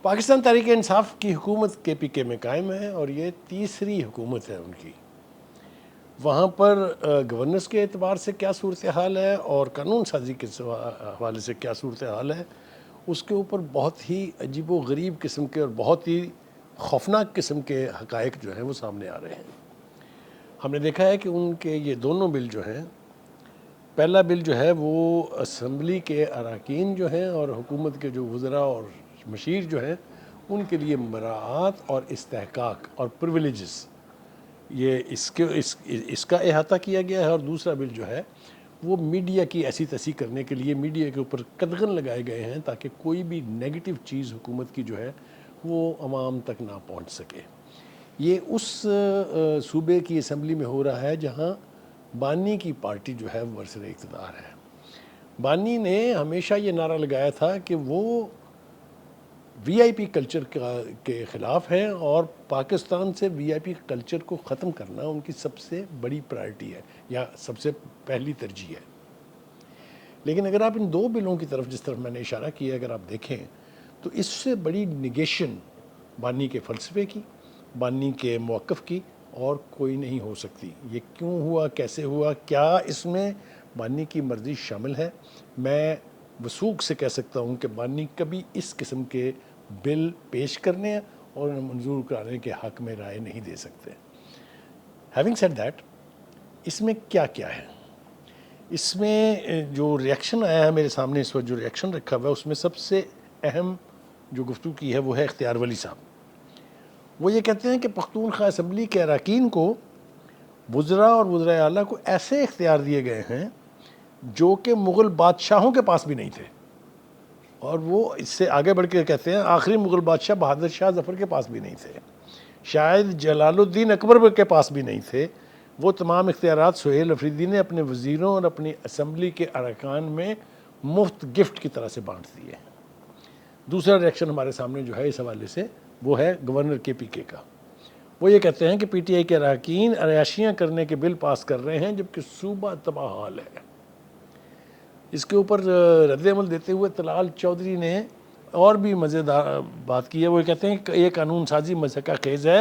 پاکستان تحریک انصاف کی حکومت کے پی کے میں قائم ہے اور یہ تیسری حکومت ہے ان کی. وہاں پر گورننس کے اعتبار سے کیا صورتحال ہے اور قانون سازی کے حوالے سے کیا صورتحال ہے، اس کے اوپر بہت ہی عجیب و غریب قسم کے اور بہت ہی خوفناک قسم کے حقائق جو ہیں وہ سامنے آ رہے ہیں. ہم نے دیکھا ہے کہ ان کے یہ دونوں بل جو ہیں، پہلا بل جو ہے وہ اسمبلی کے اراکین جو ہیں اور حکومت کے جو وزراء اور مشیر جو ہیں ان کے لیے مراعات اور استحقاق اور پرویلیجز، یہ اس کا احاطہ کیا گیا ہے. اور دوسرا بل جو ہے وہ میڈیا کی ایسی تیسی کرنے کے لیے میڈیا کے اوپر قدغن لگائے گئے ہیں تاکہ کوئی بھی نیگیٹو چیز حکومت کی جو ہے وہ عوام تک نہ پہنچ سکے. یہ اس صوبے کی اسمبلی میں ہو رہا ہے جہاں بانی کی پارٹی جو ہے وہ ورثہ اقتدار ہے. بانی نے ہمیشہ یہ نعرہ لگایا تھا کہ وہ وی آئی پی کلچر کے خلاف ہیں اور پاکستان سے وی آئی پی کلچر کو ختم کرنا ان کی سب سے بڑی پرائرٹی ہے یا سب سے پہلی ترجیح ہے. لیکن اگر آپ ان دو بلوں کی طرف جس طرف میں نے اشارہ کیا اگر آپ دیکھیں تو اس سے بڑی نگیشن بانی کے فلسفے کی، بانی کے موقف کی اور کوئی نہیں ہو سکتی. یہ کیوں ہوا، کیسے ہوا، کیا اس میں بانی کی مرضی شامل ہے؟ میں وثوق سے کہہ سکتا ہوں کہ بانی کبھی اس قسم کے بل پیش کرنے اور منظور کرانے کے حق میں رائے نہیں دے سکتے. ہیونگ سیڈ دیٹ، اس میں کیا کیا ہے؟ اس میں جو ریئیکشن آیا ہے میرے سامنے اس وقت، جو ریئیکشن رکھا ہوا ہے اس میں سب سے اہم جو گفتگو کی ہے وہ ہے اختیار ولی صاحب. وہ یہ کہتے ہیں کہ پختونخوا اسمبلی کے اراکین کو، وزراء اور وزراء اعلیٰ کو ایسے اختیار دیے گئے ہیں جو کہ مغل بادشاہوں کے پاس بھی نہیں تھے. اور وہ اس سے آگے بڑھ کے کہتے ہیں آخری مغل بادشاہ بہادر شاہ ظفر کے پاس بھی نہیں تھے، شاید جلال الدین اکبر کے پاس بھی نہیں تھے. وہ تمام اختیارات سہیل افریدی نے اپنے وزیروں اور اپنی اسمبلی کے ارکان میں مفت گفٹ کی طرح سے بانٹ دیے. دوسرا ریئیکشن ہمارے سامنے جو ہے اس حوالے سے وہ ہے گورنر کے پی کے کا. وہ یہ کہتے ہیں کہ پی ٹی آئی کے اراکین عیاشیاں کرنے کے بل پاس کر رہے ہیں جبکہ صوبہ تباہ حال ہے. اس کے اوپر رد عمل دیتے ہوئے طلال چودھری نے اور بھی مزیدار بات کی ہے. وہ کہتے ہیں کہ یہ قانون سازی مضحکہ خیز ہے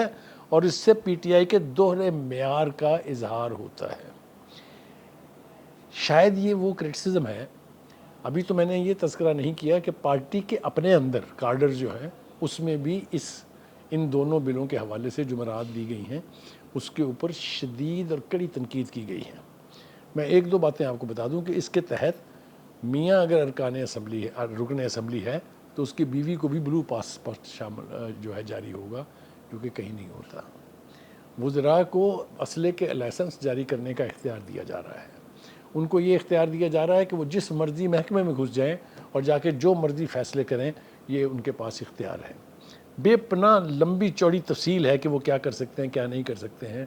اور اس سے پی ٹی آئی کے دوہرے معیار کا اظہار ہوتا ہے. شاید یہ وہ کرٹیسزم ہے. ابھی تو میں نے یہ تذکرہ نہیں کیا کہ پارٹی کے اپنے اندر کارڈر جو ہے اس میں بھی ان دونوں بلوں کے حوالے سے جمرات دی گئی ہیں، اس کے اوپر شدید اور کڑی تنقید کی گئی ہے. میں ایک دو باتیں آپ کو بتا دوں کہ اس کے تحت میاں اگر رکن اسمبلی ہے تو اس کی بیوی کو بھی بلو پاس پر شامل جو ہے جاری ہوگا، جو کہ کہیں نہیں ہوتا. وزراء کو اسلحے کے لائسنس جاری کرنے کا اختیار دیا جا رہا ہے. ان کو یہ اختیار دیا جا رہا ہے کہ وہ جس مرضی محکمے میں گھس جائیں اور جا کے جو مرضی فیصلے کریں، یہ ان کے پاس اختیار ہے. بے پناہ لمبی چوڑی تفصیل ہے کہ وہ کیا کر سکتے ہیں کیا نہیں کر سکتے ہیں،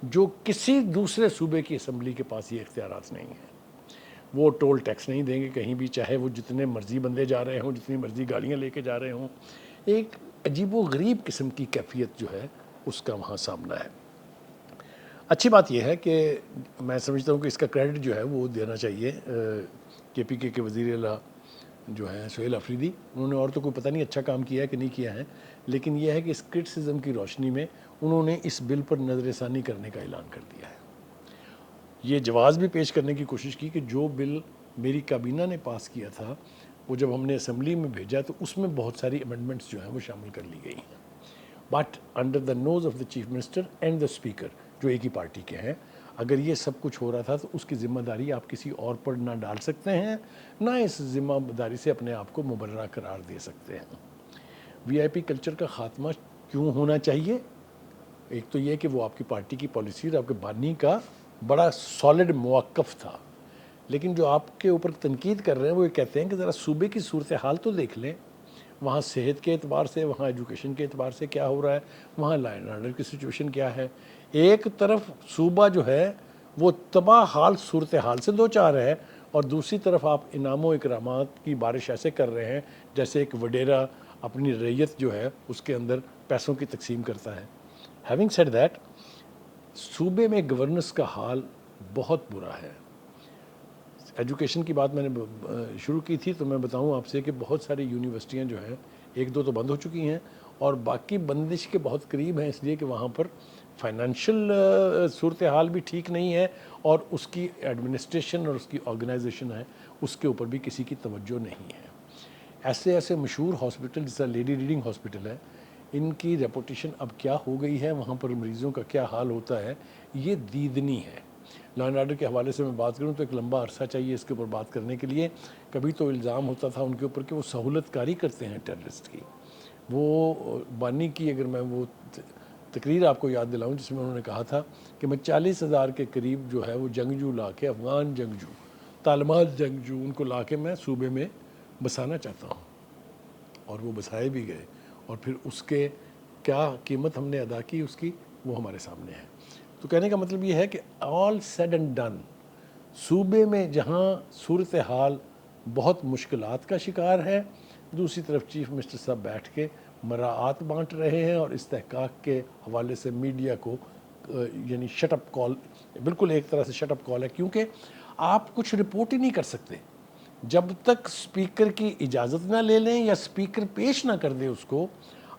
جو کسی دوسرے صوبے کی اسمبلی کے پاس یہ اختیارات نہیں ہیں. وہ ٹول ٹیکس نہیں دیں گے کہیں بھی، چاہے وہ جتنے مرضی بندے جا رہے ہوں، جتنی مرضی گاڑیاں لے کے جا رہے ہوں. ایک عجیب و غریب قسم کی کیفیت جو ہے اس کا وہاں سامنا ہے. اچھی بات یہ ہے کہ میں سمجھتا ہوں کہ اس کا کریڈٹ جو ہے وہ دینا چاہیے کے پی کے وزیر اعلیٰ جو ہیں سہیل افریدی. انہوں نے اور تو کوئی پتہ نہیں اچھا کام کیا ہے کہ نہیں کیا ہے، لیکن یہ ہے کہ اس کرٹیسزم کی روشنی میں انہوں نے اس بل پر نظر ثانی کرنے کا اعلان کر دیا ہے. یہ جواز بھی پیش کرنے کی کوشش کی کہ جو بل میری کابینہ نے پاس کیا تھا وہ جب ہم نے اسمبلی میں بھیجا تو اس میں بہت ساری امینڈمنٹس جو ہیں وہ شامل کر لی گئی ہیں، but under the nose of the chief minister and the speaker جو ایک ہی پارٹی کے ہیں. اگر یہ سب کچھ ہو رہا تھا تو اس کی ذمہ داری آپ کسی اور پر نہ ڈال سکتے ہیں، نہ اس ذمہ داری سے اپنے آپ کو مبررہ قرار دے سکتے ہیں. وی آئی پی کلچر کا خاتمہ کیوں ہونا چاہیے؟ ایک تو یہ کہ وہ آپ کی پارٹی کی پالیسی اور آپ کے بانی کا بڑا سالڈ موقف تھا، لیکن جو آپ کے اوپر تنقید کر رہے ہیں وہ یہ کہتے ہیں کہ ذرا صوبے کی صورتحال تو دیکھ لیں. وہاں صحت کے اعتبار سے، وہاں ایجوکیشن کے اعتبار سے کیا ہو رہا ہے، وہاں لا اینڈ آرڈر کی سچویشن کیا ہے. ایک طرف صوبہ جو ہے وہ تباہ حال صورتحال سے دو چار ہے اور دوسری طرف آپ انعام و اکرامات کی بارش ایسے کر رہے ہیں جیسے ایک وڈیرا اپنی ریت جو ہے اس کے اندر پیسوں کی تقسیم کرتا ہے. ہیونگ سیڈ دیٹ، صوبے میں گورننس کا حال بہت برا ہے. ایجوکیشن کی بات میں نے شروع کی تھی تو میں بتاؤں آپ سے کہ بہت ساری یونیورسٹیاں جو ہیں ایک دو تو بند ہو چکی ہیں اور باقی بندش کے بہت قریب ہیں، اس لیے کہ وہاں پر فائنینشیل صورتحال بھی ٹھیک نہیں ہے اور اس کی ایڈمنسٹریشن اور اس کی آرگنائزیشن ہے اس کے اوپر بھی کسی کی توجہ نہیں ہے۔ ایسے ایسے مشہور ہاسپٹل جیسا لیڈی ریڈنگ ہاسپٹل ہے، ان کی ریپوٹیشن اب کیا ہو گئی ہے، وہاں پر مریضوں کا کیا حال ہوتا ہے، یہ دیدنی ہے۔ لا اینڈ آرڈر کے حوالے سے میں بات کروں تو ایک لمبا عرصہ چاہیے اس کے اوپر بات کرنے کے لیے۔ کبھی تو الزام ہوتا تھا ان کے اوپر کہ وہ سہولت کاری کرتے ہیں ٹیررسٹ کی۔ وہ بانی کی اگر میں وہ تقریر آپ کو یاد دلاؤں جس میں انہوں نے کہا تھا کہ میں 40,000 کے قریب جو ہے وہ جنگجو لا کے، افغان جنگجو، طالبان جنگجو، ان کو لا کے میں صوبے میں بسانا چاہتا ہوں، اور وہ بسائے بھی گئے، اور پھر اس کے کیا قیمت ہم نے ادا کی اس کی، وہ ہمارے سامنے ہے۔ تو کہنے کا مطلب یہ ہے کہ آل سیڈ اینڈ ڈن، صوبے میں جہاں صورتحال بہت مشکلات کا شکار ہے، دوسری طرف چیف منسٹر صاحب بیٹھ کے مراعات بانٹ رہے ہیں اور استحقاق کے حوالے سے میڈیا کو یعنی شٹ اپ کال، بالکل ایک طرح سے شٹ اپ کال ہے، کیونکہ آپ کچھ رپورٹ ہی نہیں کر سکتے جب تک سپیکر کی اجازت نہ لے لیں یا سپیکر پیش نہ کر دے اس کو۔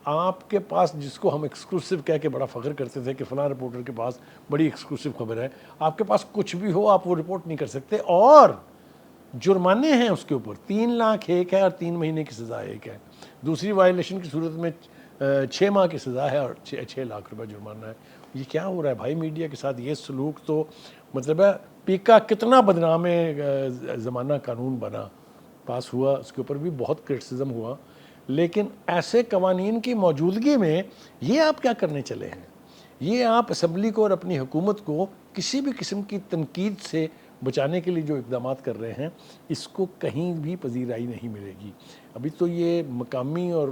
آپ کے پاس، جس کو ہم ایکسکلوسیو کہہ کے بڑا فخر کرتے تھے کہ فلاں رپورٹر کے پاس بڑی ایکسکلوسیو خبر ہے، آپ کے پاس کچھ بھی ہو آپ وہ رپورٹ نہیں کر سکتے، اور جرمانے ہیں اس کے اوپر، 3 لاکھ ایک ہے اور 3 مہینے کی سزا ایک ہے، دوسری وائلیشن کی صورت میں 6 ماہ کی سزا ہے اور 6 لاکھ روپے جرمانہ ہے۔ یہ کیا ہو رہا ہے بھائی؟ میڈیا کے ساتھ یہ سلوک تو مطلب ہے پیکا کتنا بدنام زمانہ قانون بنا، پاس ہوا، اس کے اوپر بھی بہت کرٹسزم ہوا، لیکن ایسے قوانین کی موجودگی میں یہ آپ کیا کرنے چلے ہیں؟ یہ آپ اسمبلی کو اور اپنی حکومت کو کسی بھی قسم کی تنقید سے بچانے کے لیے جو اقدامات کر رہے ہیں، اس کو کہیں بھی پذیرائی نہیں ملے گی۔ ابھی تو یہ مقامی اور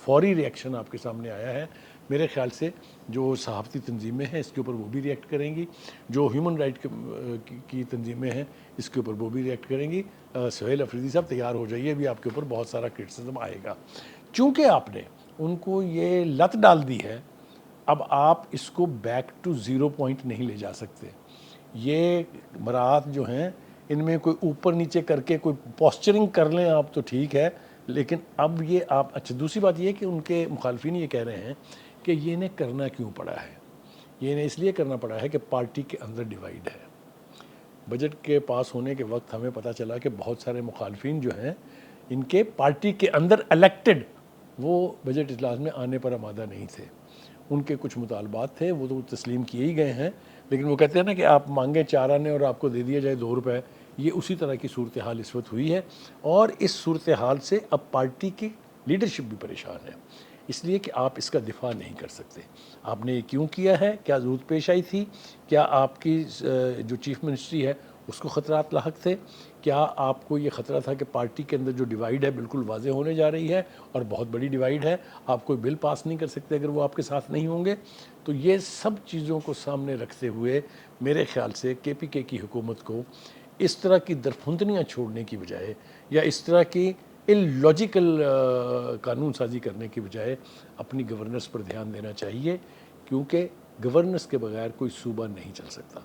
فوری ری ایکشن آپ کے سامنے آیا ہے، میرے خیال سے جو صحافتی تنظیمیں ہیں اس کے اوپر وہ بھی ری ایکٹ کریں گی، جو ہیومن رائٹ کی تنظیمیں ہیں اس کے اوپر وہ بھی ری ایکٹ کریں گی۔ سہیل افریدی صاحب تیار ہو جائیے، ابھی آپ کے اوپر بہت سارا کرٹسزم آئے گا، چونکہ آپ نے ان کو یہ لت ڈال دی ہے، اب آپ اس کو بیک ٹو زیرو پوائنٹ نہیں لے جا سکتے۔ یہ مراعات جو ہیں ان میں کوئی اوپر نیچے کر کے کوئی پوسچرنگ کر لیں آپ تو ٹھیک ہے، لیکن اب یہ آپ اچھا، دوسری بات یہ کہ ان کے مخالفین یہ کہہ رہے ہیں کہ یہ انہیں کرنا کیوں پڑا ہے؟ یہ انہیں اس لیے کرنا پڑا ہے کہ پارٹی کے اندر ڈیوائیڈ ہے۔ بجٹ کے پاس ہونے کے وقت ہمیں پتہ چلا کہ بہت سارے مخالفین جو ہیں ان کے پارٹی کے اندر الیکٹڈ، وہ بجٹ اجلاس میں آنے پر آمادہ نہیں تھے، ان کے کچھ مطالبات تھے وہ تو تسلیم کیے ہی گئے ہیں، لیکن وہ کہتے ہیں نا کہ آپ مانگیں 4 آنے اور آپ کو دے دیا جائے 2 روپے، یہ اسی طرح کی صورتحال اس وقت ہوئی ہے، اور اس صورتحال سے اب پارٹی کی لیڈرشپ بھی پریشان ہے، اس لیے کہ آپ اس کا دفاع نہیں کر سکتے۔ آپ نے یہ کیوں کیا ہے؟ کیا ضرورت پیش آئی تھی؟ کیا آپ کی جو چیف منسٹری ہے اس کو خطرات لاحق تھے؟ کیا آپ کو یہ خطرہ تھا کہ پارٹی کے اندر جو ڈیوائیڈ ہے بالکل واضح ہونے جا رہی ہے اور بہت بڑی ڈیوائیڈ ہے، آپ کوئی بل پاس نہیں کر سکتے اگر وہ آپ کے ساتھ نہیں ہوں گے؟ تو یہ سب چیزوں کو سامنے رکھتے ہوئے میرے خیال سے کے پی کے کی حکومت کو اس طرح کی درپھندنیاں چھوڑنے کی بجائے یا اس طرح کی اللاجیکل قانون سازی کرنے کی بجائے اپنی گورننس پر دھیان دینا چاہیے، کیونکہ گورننس کے بغیر کوئی صوبہ نہیں چل سکتا۔